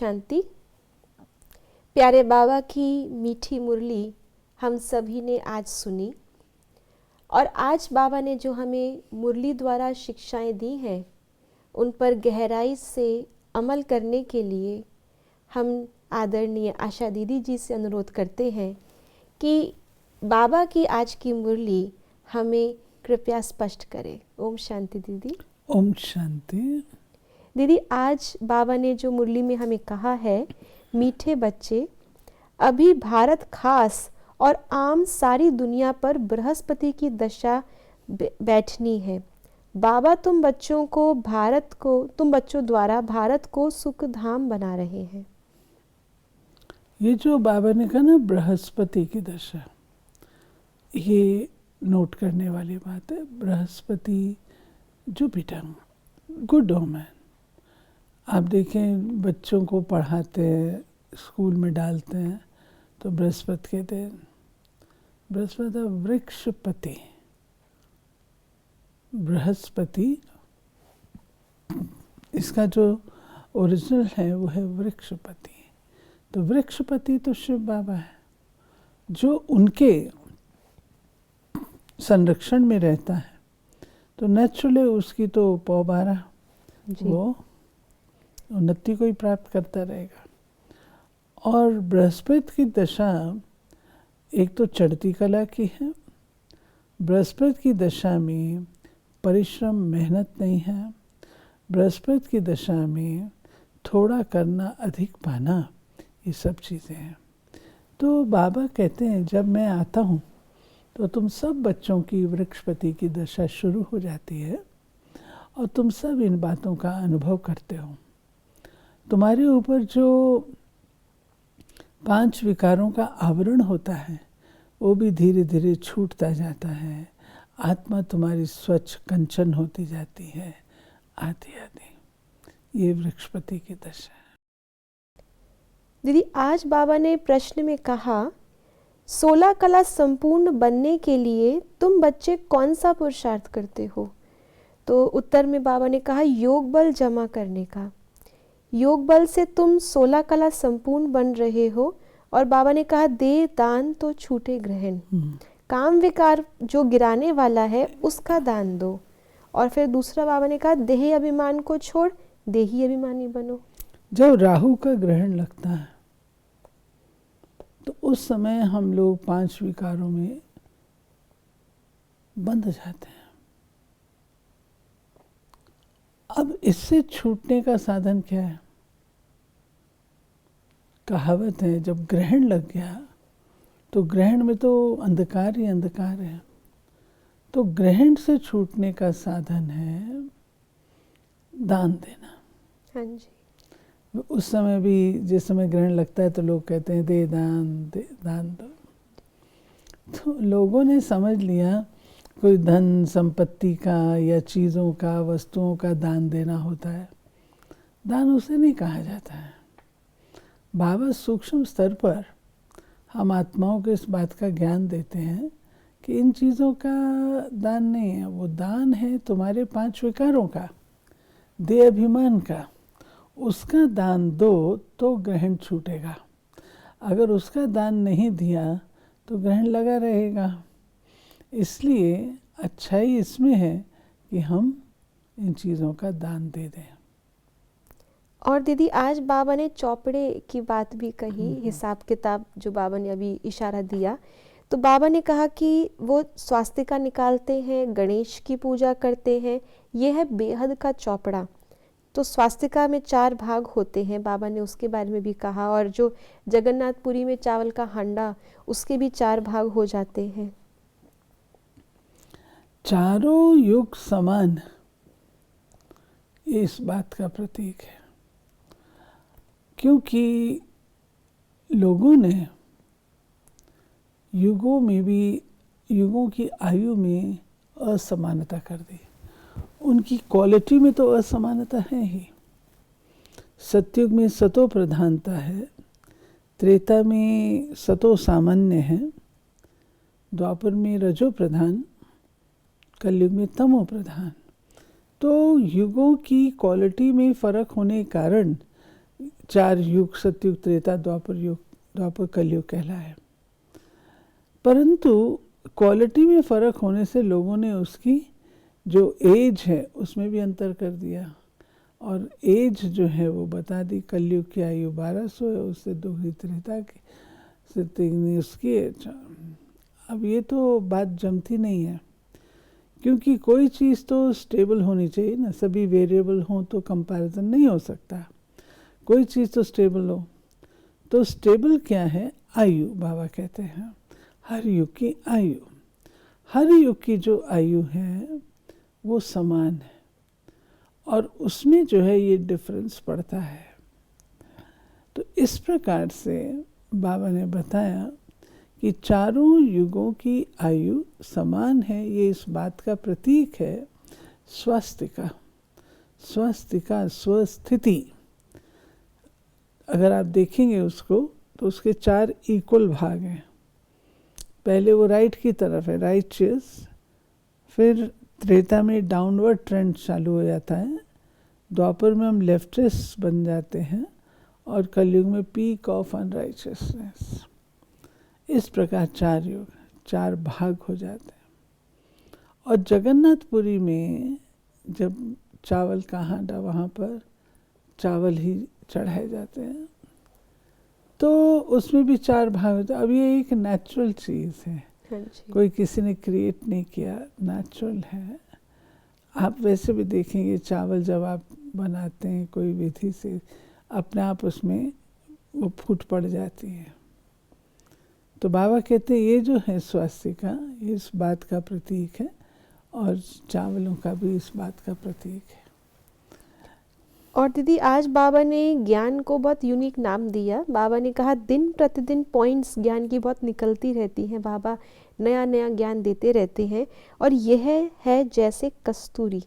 शांति। प्यारे बाबा की मीठी मुरली हम सभी ने आज सुनी और आज बाबा ने जो हमें मुरली द्वारा शिक्षाएं दी हैं उन पर गहराई से अमल करने के लिए हम आदरणीय आशा दीदी जी से अनुरोध करते हैं कि बाबा की आज की मुरली हमें कृपया स्पष्ट करें। ओम शांति दीदी। ओम शांति। दीदी, आज बाबा ने जो मुरली में हमें कहा है, मीठे बच्चे, अभी भारत खास और आम सारी दुनिया पर बृहस्पति की दशा बैठनी है। बाबा तुम बच्चों द्वारा भारत को सुख धाम बना रहे हैं। ये जो बाबा ने कहा ना बृहस्पति की दशा, ये नोट करने वाली बात है। बृहस्पति जुपिटर, गुड ओमेन। आप देखें बच्चों को पढ़ाते हैं, स्कूल में डालते हैं तो बृहस्पति कहते हैं, बृहस्पति वृक्षपति। बृहस्पति इसका जो ओरिजिनल है वो है वृक्षपति। तो वृक्षपति तो शिव बाबा है, जो उनके संरक्षण में रहता है तो नेचुरली उसकी तो पौबारा वो उन्नति को ही प्राप्त करता रहेगा। और बृहस्पति की दशा एक तो चढ़ती कला की है। बृहस्पति की दशा में परिश्रम, मेहनत नहीं है। बृहस्पति की दशा में थोड़ा करना, अधिक पाना, ये सब चीज़ें हैं। तो बाबा कहते हैं जब मैं आता हूँ तो तुम सब बच्चों की वृक्षपति की दशा शुरू हो जाती है और तुम सब इन बातों का अनुभव करते हो। तुम्हारे ऊपर जो 5 विकारों का आवरण होता है वो भी धीरे धीरे छूटता जाता है। आत्मा तुम्हारी स्वच्छ कंचन होती जाती है, आदि आदि। ये वृक्षपति की दशा है। दीदी, आज बाबा ने प्रश्न में कहा, 16 कला संपूर्ण बनने के लिए तुम बच्चे कौन सा पुरुषार्थ करते हो? तो उत्तर में बाबा ने कहा, योग बल जमा करने का। योग बल से तुम 16 कला संपूर्ण बन रहे हो। और बाबा ने कहा, दे दान तो छूटे ग्रहण। काम विकार जो गिराने वाला है उसका दान दो। और फिर दूसरा बाबा ने कहा, देह अभिमान को छोड़ देही अभिमानी बनो। जब राहु का ग्रहण लगता है तो उस समय हम लोग 5 विकारों में बंध जाते हैं। अब इससे छूटने का साधन क्या है? कहावत है, जब ग्रहण लग गया तो ग्रहण में तो अंधकार ही अंधकार है। तो ग्रहण से छूटने का साधन है दान देना। हाँ जी। उस समय भी जिस समय ग्रहण लगता है तो लोग कहते हैं दे दान दो। तो लोगों ने समझ लिया कोई धन संपत्ति का या चीज़ों का, वस्तुओं का दान देना होता है। दान उसे नहीं कहा जाता है। बाबा सूक्ष्म स्तर पर हम आत्माओं को इस बात का ज्ञान देते हैं कि इन चीज़ों का दान नहीं है, वो दान है तुम्हारे 5 विकारों का, देह अभिमान का। उसका दान दो तो ग्रहण छूटेगा। अगर उसका दान नहीं दिया तो ग्रहण लगा रहेगा। इसलिए अच्छाई इसमें है कि हम इन चीज़ों का दान दे दें। और दीदी, आज बाबा ने चौपड़े की बात भी कही, हिसाब किताब जो बाबा ने अभी इशारा दिया। तो बाबा ने कहा कि वो स्वास्तिका निकालते हैं, गणेश की पूजा करते हैं। ये है बेहद का चौपड़ा। तो स्वास्तिका में 4 भाग होते हैं, बाबा ने उसके बारे में भी कहा। और जो जगन्नाथपुरी में चावल का हांडा, उसके भी 4 भाग हो जाते हैं। चारों युग समान, ये इस बात का प्रतीक है। क्योंकि लोगों ने युगों में भी, युगों की आयु में असमानता कर दी। उनकी क्वालिटी में तो असमानता है ही। सतयुग में सतो प्रधानता है, त्रेता में सतो सामान्य है, द्वापर में रजो प्रधान, कलयुग में तमो प्रधान। तो युगों की क्वालिटी में फ़र्क होने के कारण 4 युग सतयुग त्रेता द्वापर युग द्वापर कलयुग कहलाए। परंतु क्वालिटी में फ़र्क होने से लोगों ने उसकी जो एज है उसमें भी अंतर कर दिया और एज जो है वो बता दी। कलयुग की आयु 1200 है, उससे दोगुनी त्रेता की, से तिगुनी उसकी एज। अब ये तो बात जमती नहीं है, क्योंकि कोई चीज़ तो स्टेबल होनी चाहिए ना। सभी वेरिएबल हों तो कंपैरिजन नहीं हो सकता, कोई चीज़ तो स्टेबल हो। तो स्टेबल क्या है? आयु। बाबा कहते हैं हर युग की आयु, हर युग की जो आयु है वो समान है और उसमें जो है ये डिफरेंस पड़ता है। तो इस प्रकार से बाबा ने बताया कि चारों युगों की आयु समान है। ये इस बात का प्रतीक है स्वास्तिका, स्वास्तिका स्वस्थिति। अगर आप देखेंगे उसको तो उसके 4 इक्वल भाग हैं। पहले वो राइट की तरफ है, राइचियस, फिर त्रेता में डाउनवर्ड ट्रेंड चालू हो जाता है, द्वापर में हम लेफ्टिस्ट बन जाते हैं और कलयुग में पीक ऑफ अनराइचियसनेस। इस प्रकार 4 युग, 4 भाग हो जाते हैं। और जगन्नाथपुरी में जब चावल का हांडा, वहाँ पर चावल ही चढ़ाए जाते हैं, तो उसमें भी 4 भाग होते हैं। अब ये एक नेचुरल चीज़ है, कोई किसी ने क्रिएट नहीं किया, नेचुरल है। आप वैसे भी देखेंगे चावल जब आप बनाते हैं कोई विधि से, अपने आप उसमें वो फूट पड़ जाती है। तो बाबा कहते हैं ये जो है स्वास्तिका, ये इस बात का प्रतीक है और चावलों का भी इस बात का प्रतीक है। और दीदी आज बाबा ने ज्ञान को बहुत यूनिक नाम दिया। बाबा ने कहा दिन प्रतिदिन पॉइंट्स ज्ञान की बहुत निकलती रहती हैं, बाबा नया नया ज्ञान देते रहते हैं। और यह है जैसे कस्तूरी,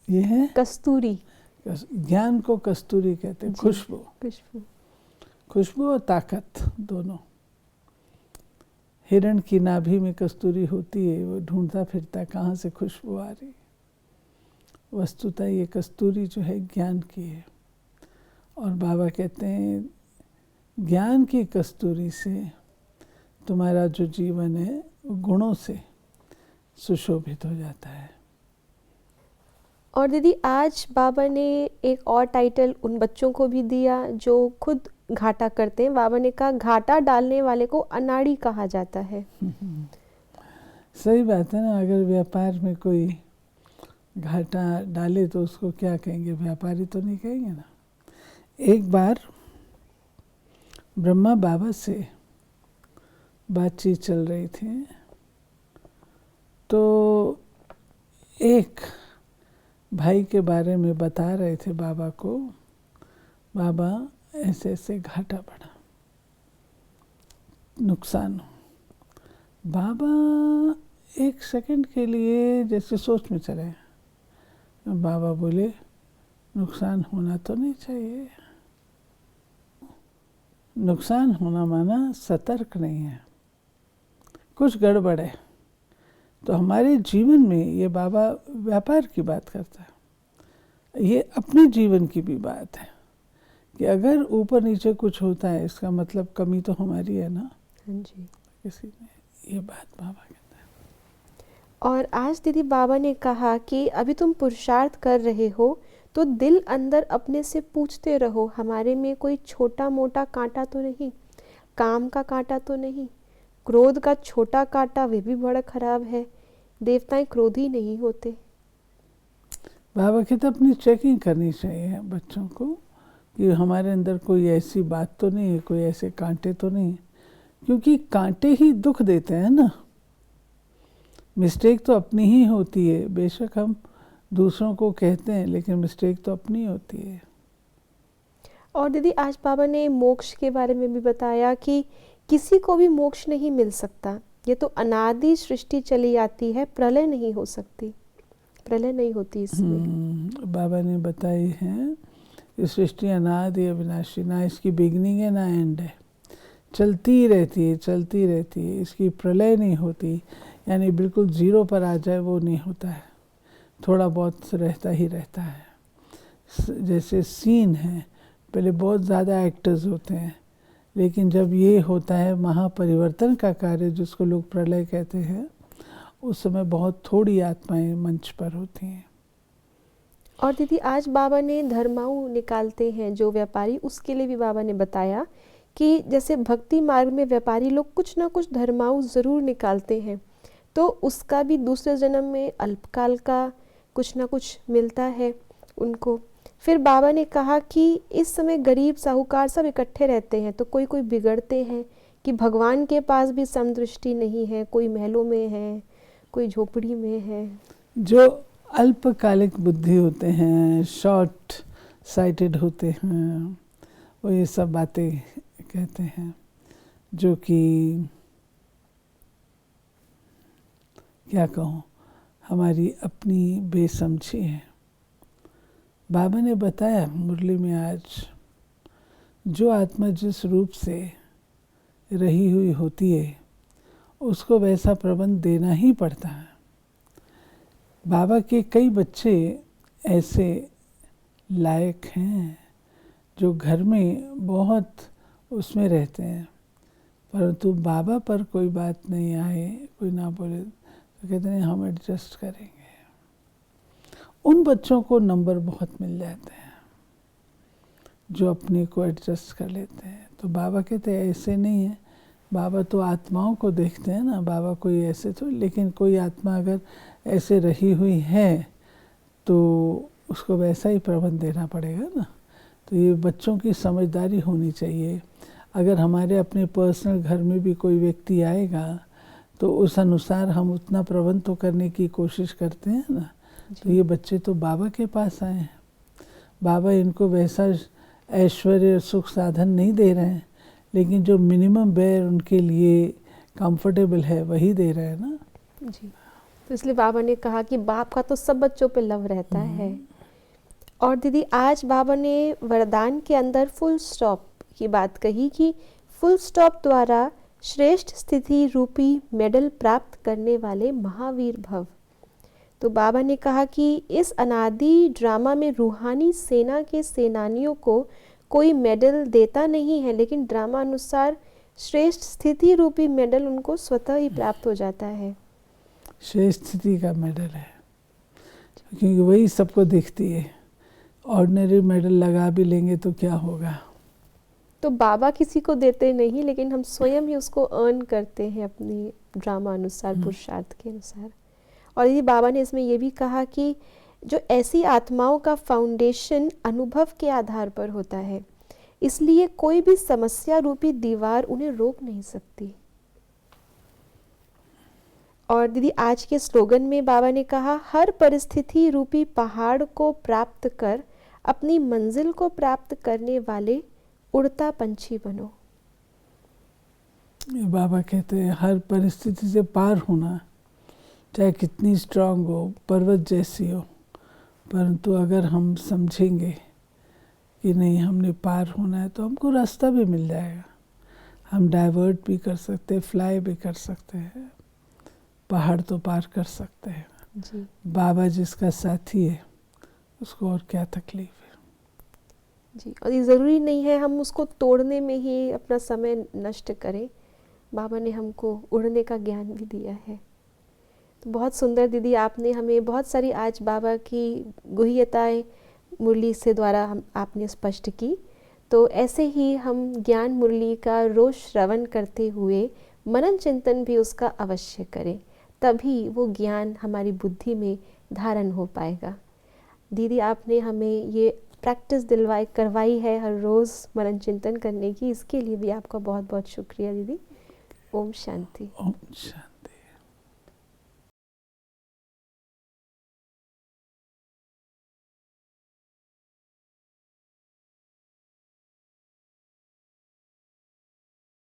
ये है कस्तूरी, ज्ञान को कस्तूरी कहते हैं। खुशबू, खुशबू, खुशबू और ताकत दोनों। हिरण की नाभि में कस्तूरी होती है, वो ढूंढता फिरता कहाँ से खुशबू आ रही। वस्तुतः ये कस्तूरी जो है ज्ञान की है। और बाबा कहते हैं ज्ञान की कस्तूरी से तुम्हारा जो जीवन है वो गुणों से सुशोभित हो जाता है। और दीदी आज बाबा ने एक और टाइटल उन बच्चों को भी दिया जो खुद घाटा करते हैं। बाबा ने कहा घाटा डालने वाले को अनाड़ी कहा जाता है। सही बात है ना। अगर व्यापार में कोई घाटा डाले तो उसको क्या कहेंगे? व्यापारी तो नहीं कहेंगे ना। एक बार ब्रह्मा बाबा से बातचीत चल रही थी, तो एक भाई के बारे में बता रहे थे बाबा को, बाबा ऐसे ऐसे घाटा पड़ा, नुकसान हो। बाबा एक सेकंड के लिए जैसे सोच में चले। बाबा बोले नुकसान होना तो नहीं चाहिए। नुकसान होना माना सतर्क नहीं है, कुछ गड़बड़ है। तो हमारे जीवन में ये बाबा व्यापार की बात करता है, ये अपने जीवन की भी बात है कि अगर ऊपर नीचे कुछ होता है इसका मतलब कमी तो हमारी है ना। हाँ जी, किसी ने ये बात बाबा कहता है। और आज दीदी बाबा ने कहा कि अभी तुम पुरुषार्थ कर रहे हो तो दिल अंदर अपने से पूछते रहो हमारे में कोई छोटा मोटा कांटा तो नहीं, काम का कांटा तो नहीं, क्रोध का छोटा कांटा वे भी बड़ा खराब है। देवताएं क्रोधी नहीं होते। बाबा कहते अपनी चेकिंग करनी चाहिए बच्चों को कि हमारे अंदर कोई ऐसी बात तो नहीं है, कोई ऐसे कांटे तो नहीं है, क्योंकि कांटे ही दुख देते हैं ना। मिस्टेक तो अपनी ही होती है, बेशक हम दूसरों को कहते हैं लेकिन मिस्टेक तो अपनी होती है। और दीदी आज बाबा ने मोक्ष के बारे में भी बताया कि किसी को भी मोक्ष नहीं मिल सकता, ये तो अनादि सृष्टि चली आती है, प्रलय नहीं हो सकती, प्रलय नहीं होती इसमें। बाबा ने बताई है ये सृष्टि अनादि अविनाशी, ना इसकी बिगनिंग है ना एंड है, चलती रहती है, चलती रहती है। इसकी प्रलय नहीं होती, यानी बिल्कुल ज़ीरो पर आ जाए वो नहीं होता है, थोड़ा बहुत रहता ही रहता है। जैसे सीन है, पहले बहुत ज़्यादा एक्टर्स होते हैं, लेकिन जब ये होता है महापरिवर्तन का कार्य जिसको लोग प्रलय कहते हैं, उस समय बहुत थोड़ी आत्माएं मंच पर होती हैं। और दीदी आज बाबा ने धर्माऊ निकालते हैं जो व्यापारी, उसके लिए भी बाबा ने बताया कि जैसे भक्ति मार्ग में व्यापारी लोग कुछ ना कुछ धर्माऊ ज़रूर निकालते हैं, तो उसका भी दूसरे जन्म में अल्पकाल का कुछ ना कुछ मिलता है उनको। फिर बाबा ने कहा कि इस समय गरीब साहूकार सब इकट्ठे रहते हैं, तो कोई कोई बिगड़ते हैं कि भगवान के पास भी समदृष्टि नहीं है, कोई महलों में है, कोई झोपड़ी में है। जो अल्पकालिक बुद्धि होते हैं, शॉर्ट साइटेड होते हैं, वो ये सब बातें कहते हैं जो कि क्या कहूँ, हमारी अपनी बेसमझी है। बाबा ने बताया मुरली में आज, जो आत्मा जिस रूप से रही हुई होती है उसको वैसा प्रबंध देना ही पड़ता है। बाबा के कई बच्चे ऐसे लायक हैं जो घर में बहुत उसमें रहते हैं, परंतु बाबा पर कोई बात नहीं आए, कोई ना बोले तो कहते हैं हम एडजस्ट करेंगे। उन बच्चों को नंबर बहुत मिल जाते हैं जो अपने को एडजस्ट कर लेते हैं। तो बाबा कहते हैं ऐसे नहीं है, बाबा तो आत्माओं को देखते हैं ना, बाबा कोई ऐसे तो, लेकिन कोई आत्मा अगर ऐसे रही हुई है तो उसको वैसा ही प्रबंध देना पड़ेगा ना। तो ये बच्चों की समझदारी होनी चाहिए। अगर हमारे अपने पर्सनल घर में भी कोई व्यक्ति आएगा तो उस अनुसार हम उतना प्रबंध तो करने की कोशिश करते हैं ना। तो ये बच्चे तो बाबा के पास आए हैं, बाबा इनको वैसा ऐश्वर्य सुख साधन नहीं दे रहे हैं, लेकिन जो मिनिमम बेयर उनके लिए कंफर्टेबल है वही दे रहे हैं ना जी। तो इसलिए बाबा ने कहा कि बाप का तो सब बच्चों पे लव रहता है। और दीदी आज बाबा ने वरदान के अंदर फुल स्टॉप की बात कही कि फुल स्टॉप द्वारा श्रेष्ठ स्थिति रूपी मेडल प्राप्त करने वाले महावीर भव। तो बाबा ने कहा कि इस अनादि ड्रामा में रूहानी सेना के सेनानियों को कोई मेडल देता नहीं है, लेकिन ड्रामा अनुसार श्रेष्ठ स्थिति रूपी मेडल उनको स्वतः ही प्राप्त हो जाता है। श्रेष्ठ स्थिति का मेडल है, क्योंकि वही सबको दिखती है। ऑर्डिनरी मेडल लगा भी लेंगे तो क्या होगा। तो बाबा किसी को देते नहीं, लेकिन हम स्वयं ही उसको अर्न करते हैं अपनी ड्रामा अनुसार, पुरुषार्थ के अनुसार। और ये बाबा ने इसमें ये भी कहा कि जो ऐसी आत्माओं का फाउंडेशन अनुभव के आधार पर होता है, इसलिए कोई भी समस्या रूपी दीवार उन्हें रोक नहीं सकती। और दीदी आज के स्लोगन में बाबा ने कहा, हर परिस्थिति रूपी पहाड़ को प्राप्त कर अपनी मंजिल को प्राप्त करने वाले उड़ता पंछी बनो। बाबा कहते हैं हर परिस्थिति से पार होना, चाहे कितनी स्ट्रांग हो, पर्वत जैसी हो, परंतु अगर हम समझेंगे कि नहीं हमने पार होना है तो हमको रास्ता भी मिल जाएगा। हम डाइवर्ट भी कर सकते हैं, फ्लाई भी कर सकते हैं, पहाड़ तो पार कर सकते हैं जी। बाबा जिसका साथी है उसको और क्या तकलीफ है। जी, और ये ज़रूरी नहीं है हम उसको तोड़ने में ही अपना समय नष्ट करें। बाबा ने हमको उड़ने का ज्ञान भी दिया है। तो बहुत सुंदर दीदी, आपने हमें बहुत सारी आज बाबा की गुह्यताएं मुरली से द्वारा आपने स्पष्ट की। तो ऐसे ही हम ज्ञान मुरली का रोज श्रवण करते हुए मनन चिंतन भी उसका अवश्य करें, तभी वो ज्ञान हमारी बुद्धि में धारण हो पाएगा। दीदी आपने हमें ये प्रैक्टिस करवाई है हर रोज़ मनन चिंतन करने की, इसके लिए भी आपका बहुत बहुत शुक्रिया दीदी। ओम शांति। ओम शांति।